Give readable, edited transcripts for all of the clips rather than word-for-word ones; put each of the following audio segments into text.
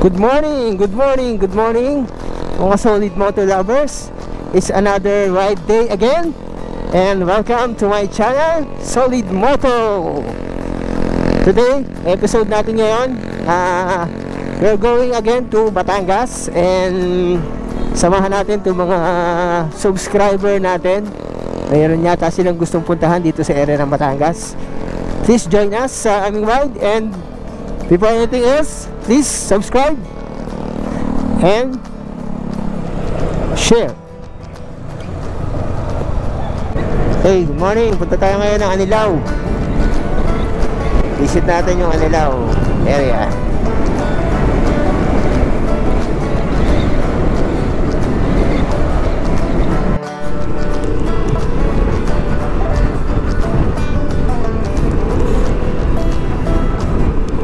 Good morning, good morning, good morning mga solid moto lovers. It's another ride day again, and welcome to my channel, Solid Moto. Today, episode natin ngayon, we're going again to Batangas, and samahan natin to mga subscriber natin. Mayroon yata silang gustong puntahan dito sa area ng Batangas. Please join us sa aming ride, and before anything else, please subscribe and share. Hey, good morning. Punta tayo ngayon ng Anilao. Visit natin yung Anilao area.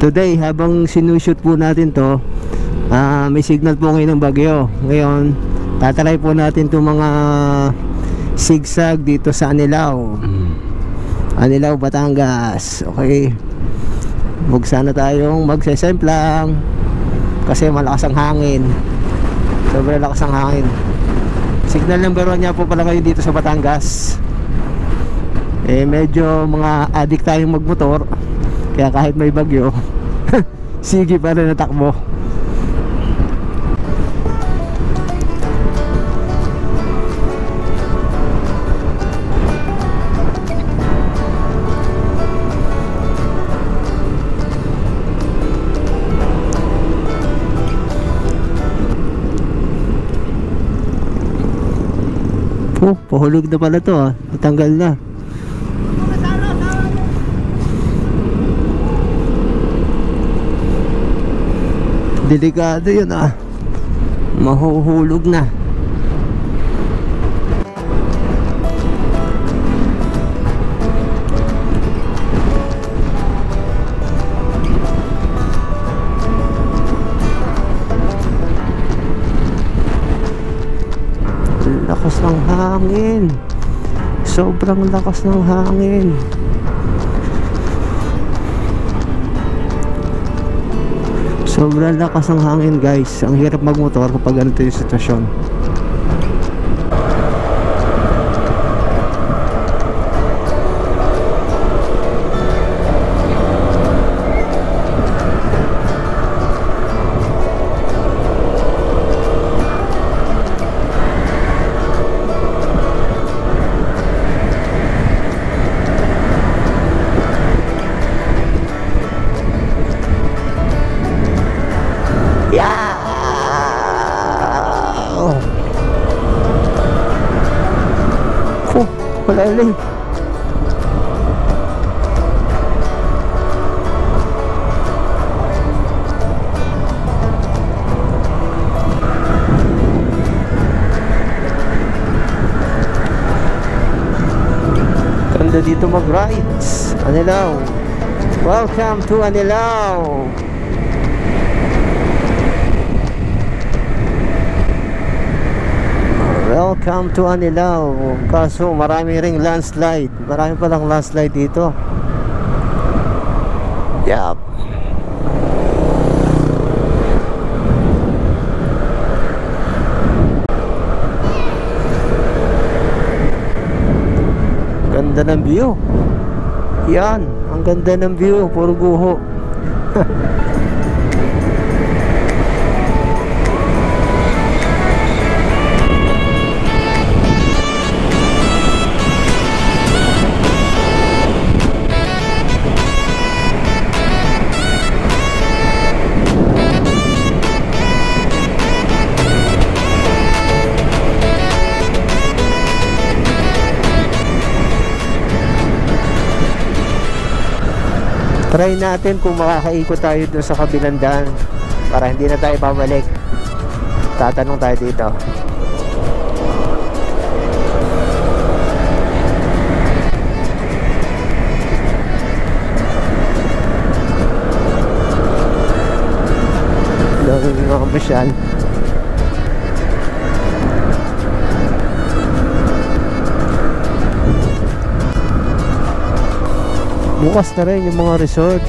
Today, habang sinushoot po natin to, may signal po ngayon ng bagyo. Ngayon, tatalay po natin itong mga sigsag dito sa Anilao, Batangas. Okay, huwag sana tayong magsesemplang kasi malakas ang hangin, sobrang lakas ang hangin. Signal number 1 niya po pala kayo dito sa Batangas. Medyo mga addict tayong magmotor, kaya kahit may bagyo sige pa rin natakbo. Pahulog na pala to, natanggal na. Delikado yun, mahuhulog na. Lakas ng hangin, sobrang lakas ng hangin. Sobrang lakas ng hangin, guys. Ang hirap magmotor kapag ganito yung sitwasyon. Malalim. Ganda dito mag-rides. Anilao. Welcome to Anilao. Welcome to Anilao. Kaso marami ring landslide. Marami palang landslide dito. Yup. Ganda ng view. Yan, ang ganda ng view. Puro guho. Try natin kung makakaikot tayo doon sa kabilang daan para hindi na tayo babalik. Tatanong tayo dito. Dami ng mga masyal. Bukas na rin yung mga resort.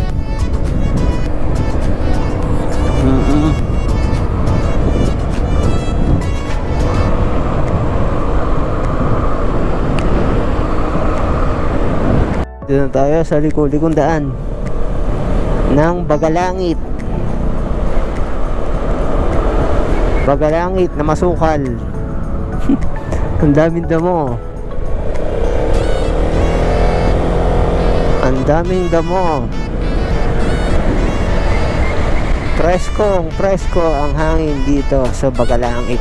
Dito na tayo sa likong daan ng Bagalangit. Bagalangit na masukal. Ang daming damo. Ang daming damo. Presko ang hangin dito sa Bagalangit.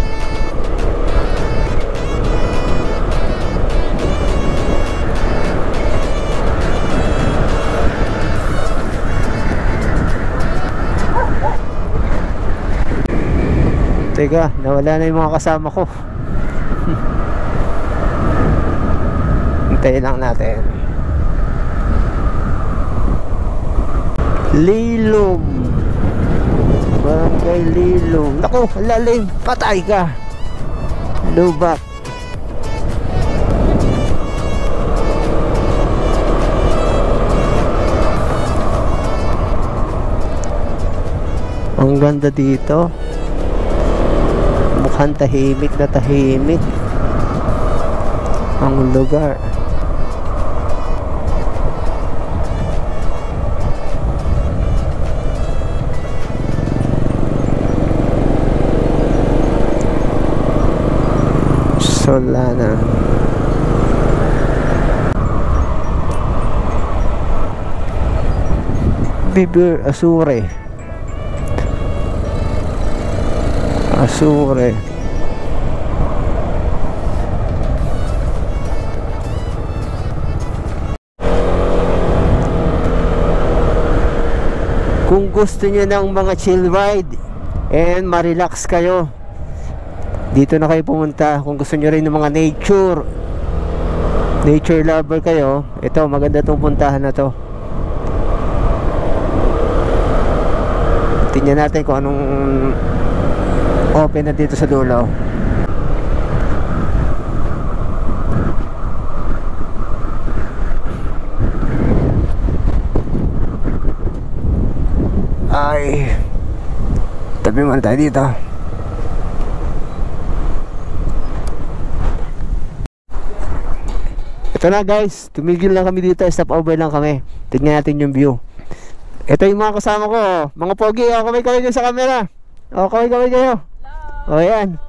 Teka, nawala na yung mga kasama ko. Hintayin lang natin. Lilom, Barangay Lilom. Naku, lalim, patay ka. Lubak. Ang ganda dito. Mukhang tahimik na tahimik ang lugar. Solana. Bibir Asure. Asure. Kung gusto niyo ng mga chill ride and ma-relax kayo, dito na kayo pumunta. Kung gusto niyo rin ng mga nature lover kayo, ito maganda tong puntahan na to. Tingnan natin kung anong open na dito sa dulo. Ay, tabi muna tayo dito. Ito na guys, tumigil lang kami dito, stop over lang kami. Tignan natin yung view. Ito yung mga kasama ko, mga pogi. O, kamay-kamay kayo sa camera. O, kamay-kamay kayo. O, yan.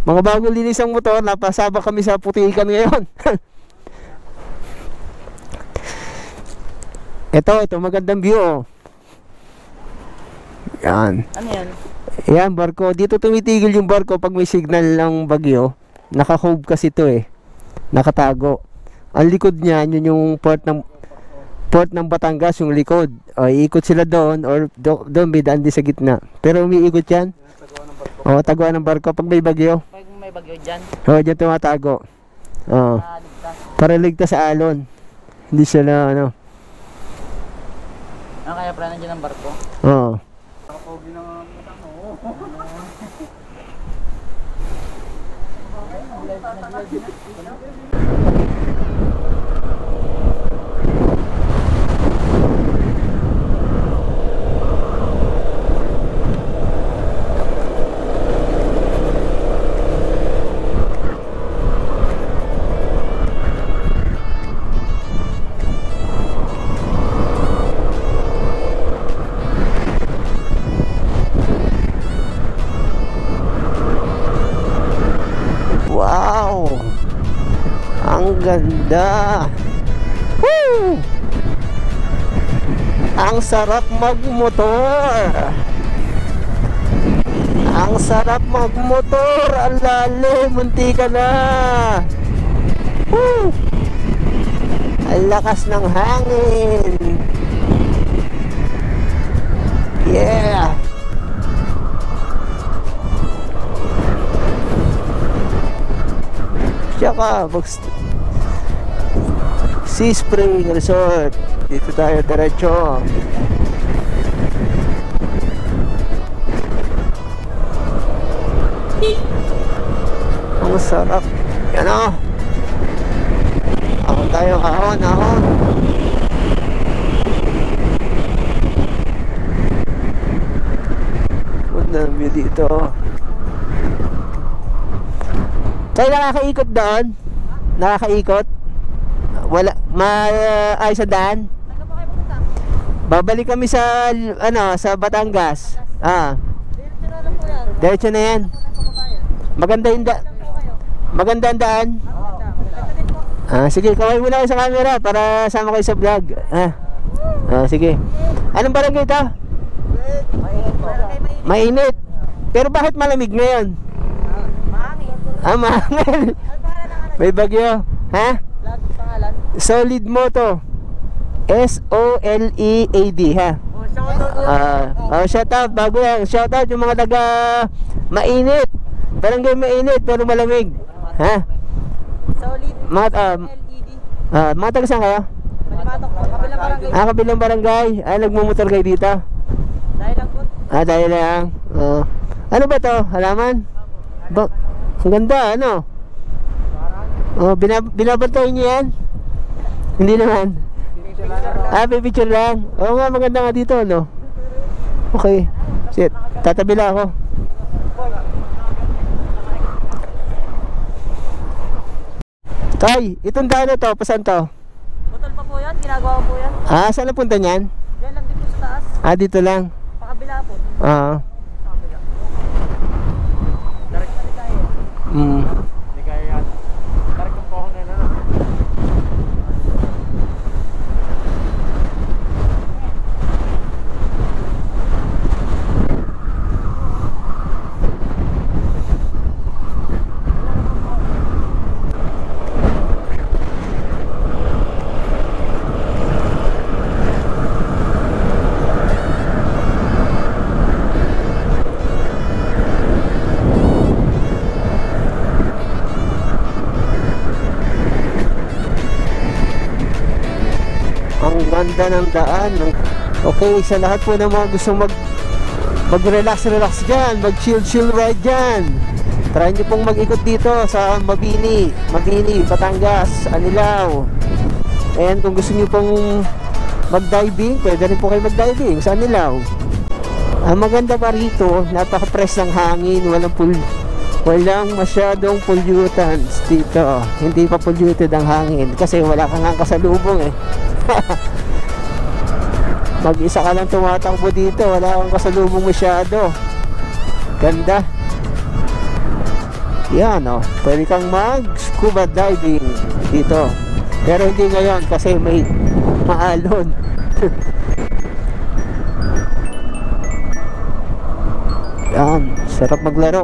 Mga bagong linis ang motor, napasabak kami sa putikan ngayon. Ito magandang view. O. Yan. Ano yan? Yan, barko. Dito tumitigil yung barko pag may signal ng bagyo. Naka-hove kasi ito eh. Nakatago. Ang likod niya, yun yung port ng Batangas, yung likod. O, iikot sila doon or doon may daan din sa gitna. Pero umiikot yan. O, taguan ng barko pag may bagyo. Pag may bagyo dyan. O, dyan tumatago. O, para ligtas sa alon. Hindi sila ano. Kaya pala nandiyan ang barko? Oo. Wow! Ang ganda! Woo! Ang sarap magmotor! Ang sarap magmotor! Ang lalim! Munti ka na! Woo! Ang lakas ng hangin! Yeah! Tsaka Sea Spring Resort. Dito tayo diretso. Ang sarap. Yan o. Ako tayo ahon. Ganda ang view dito. Tayo nakakaikot doon? Nakakaikot? Wala. maayos sa daan? Saan po kayo pupunta? Babalik kami sa sa Batangas. Diretso na lang po yan. Diretso na yan. Maganda yung maganda ang daan. Maganda din po. Sige, kaway muna kayo sa camera para sama kayo sa vlog. Sige. Anong barangay ito? Mainit po. Mainit. Pero bakit malamig ngayon? Mahangin. Mahangin. May bagyo. Ha? Vlog, pangalan. Solid Moto. SOLEAD, ha? Shout out, bago yan. Shout out yung mga taga mainit. Barangay mainit pero malamig. Ha? Solid. LED. Mga taga saan kayo? Manimatok po. Kabilang barangay. Kabilang barangay. Nagmumotor kayo dito? Dahil lang po. Dahil lang. Ano ba to? Halaman? Ang ganda, ano? Binabantayin niyo yan? Hindi naman. Pipicture lang. Oo nga, maganda nga dito, no? Okay. Shit, tatabi lang ako. Tay, itong daan na to, pasan to? Butol pa po yan. Ginagawa ko po yan. Saan na punta niyan? Diyan lang din po sa taas. Dito lang. Pakabila po. Pakabila. Direct na tayo. Hindi kaya yan. Direct ang pohon na yun. Ganda ng daan. Okay, sa lahat po ng mga gusto mag-relax dyan, mag-chill ride dyan, try nyo pong mag-ikot dito sa Mabini, Batangas, Anilao. And kung gusto nyo pong mag-diving, pwede rin po kayo mag-diving sa Anilao. Ang maganda pa rito, napaka-press ng hangin, walang masyadong pollutants dito. Hindi pa polluted ang hangin kasi wala kang kasalubong eh. Mag-isa ka lang tumatakbo dito, wala kang kasalubong masyado. Ganda. Yan, pwede kang mag-scuba diving dito, pero hindi ngayon kasi may maalon. Yan, sarap maglaro.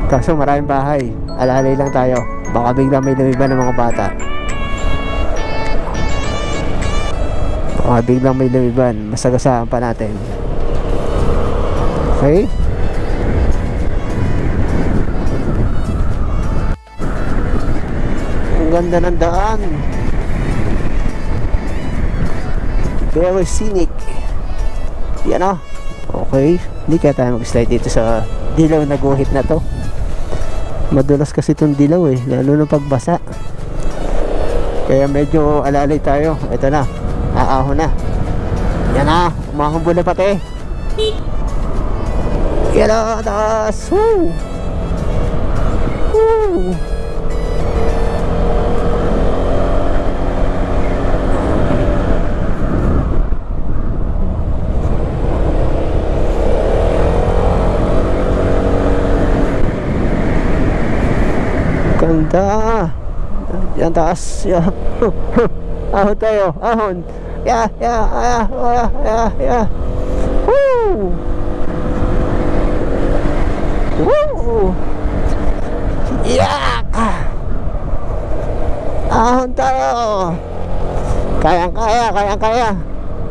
Kaso maraming bahay, alalay lang tayo, baka biglang may lumiban ng mga bata. Biglang may lumiban, masagasaan pa natin. Okay? Ang ganda ng daan. Very scenic. Yan okay. Hindi kaya tayo mag-slide dito sa dilaw na guhit na to. Madulas kasi itong dilaw lalo na pagbasa. Kaya medyo alalay tayo. Ito na, aahon na. Yan umahambol na pati. Yan taas. Woo! Woo! Ganda. Yan taas. Yan. Ahon tayo. Ahon. Yeah. Woo! Woo! Yeah! Ahon tayo. Kayang-kaya.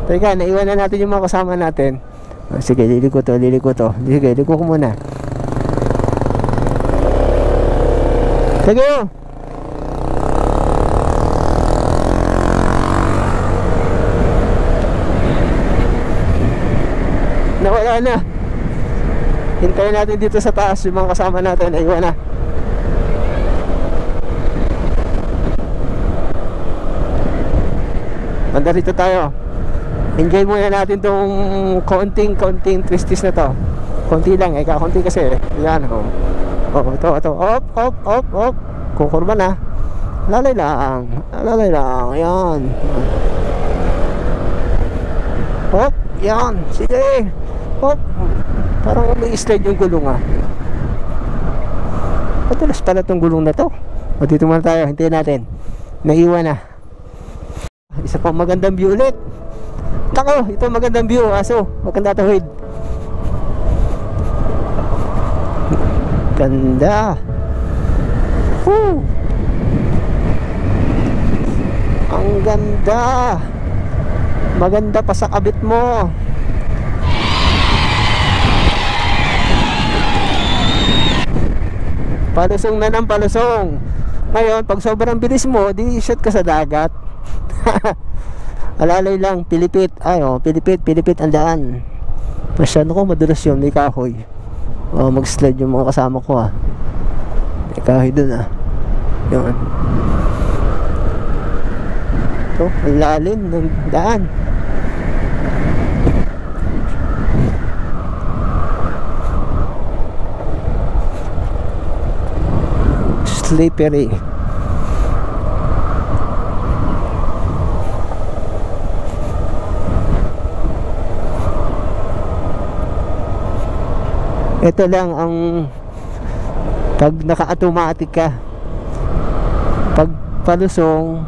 Teka, naiwan na natin yung mga kasama natin. Sige, liliko to. Sige, liliko ko muna. Sige. Nawala na. Hintayin natin dito sa taas yung mga kasama natin. Naiwan na. Banda rito tayo. Enjoy muna natin tong konting twisties na to. Konti lang, kakunti kasi. Yan, ito. Op. Kukurba na. Alalay lang. Alalay lang. Ayan. Hop. Yan. Sige. Hop. Parang may slide yung gulong ah. Madalas pala itong gulong na to. O dito muna tayo. Hintayin natin. Naiwan na. Isa pang magandang view ulit. Tako. Ito magandang view. Aso. Maganda tawid. Ganda. Woo. Ang ganda. Maganda pa sa kabit mo. Palusong na ng palusong. Ngayon, pag sobrang bilis mo, di shoot ka sa dagat. Alalay lang, pilipit. Ay, oh, pilipit ang daan. Masyado ko, madulas yun, may kahoy. Oh, mag-slide yung mga kasama ko ah. May kahoy dun ah. Yun. Ito, ang lalim ng daan. Slippery. Ito lang ang pag naka-automatic ka, pag palusong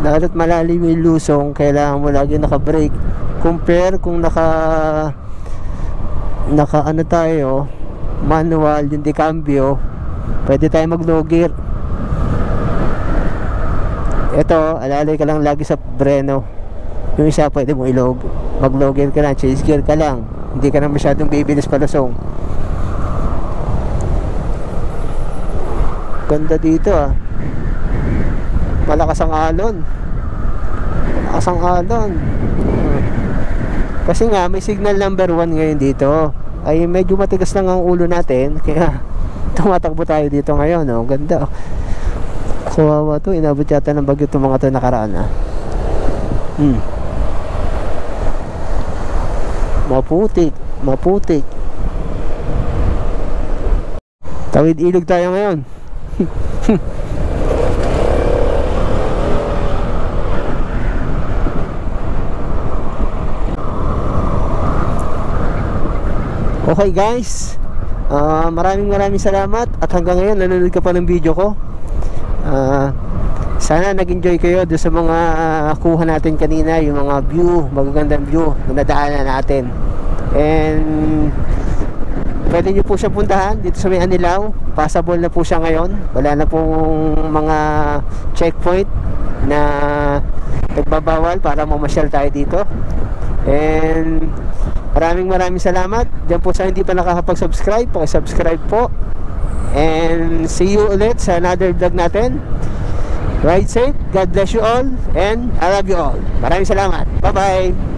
lalo't malalim yung lusong, kailangan mo lagi naka-brake. Compare kung naka ano tayo, manual yung decambio, pwede tayo mag-low gear. Ito, alalay ka lang lagi sa breno. Yung isa pwede mo mag-low gear ka lang, chase gear ka lang, hindi ka na masyadong bibilis palusong. Ganda dito ah. Malakas ang alon. Malakas ang alon. Kasi nga may signal number 1 ngayon dito. Ay medyo matigas lang ang ulo natin, kaya tumatakbo tayo dito ngayon, oh. Ganda. Kawawa to, inabot yata ng bagyo itong mga to nakaraan ah. Maputik. Tawid ilog tayo ngayon. Okay guys, maraming salamat at hanggang ngayon nanonood ka pa ng video ko. Sana nag-enjoy kayo doon sa mga kuha natin kanina, yung mga view, magagandang view na nadaanan natin. And pwede nyo po siya puntahan dito sa may Anilao. Passable na po siya ngayon. Wala na pong mga checkpoint na nagbabawal para mamasyal tayo dito. And maraming salamat. Diyan po sa hindi pa nakakapag-subscribe, paki-subscribe po. And see you ulit sa another vlog natin. Ride safe, God bless you all, and I love you all. Maraming salamat. Bye bye.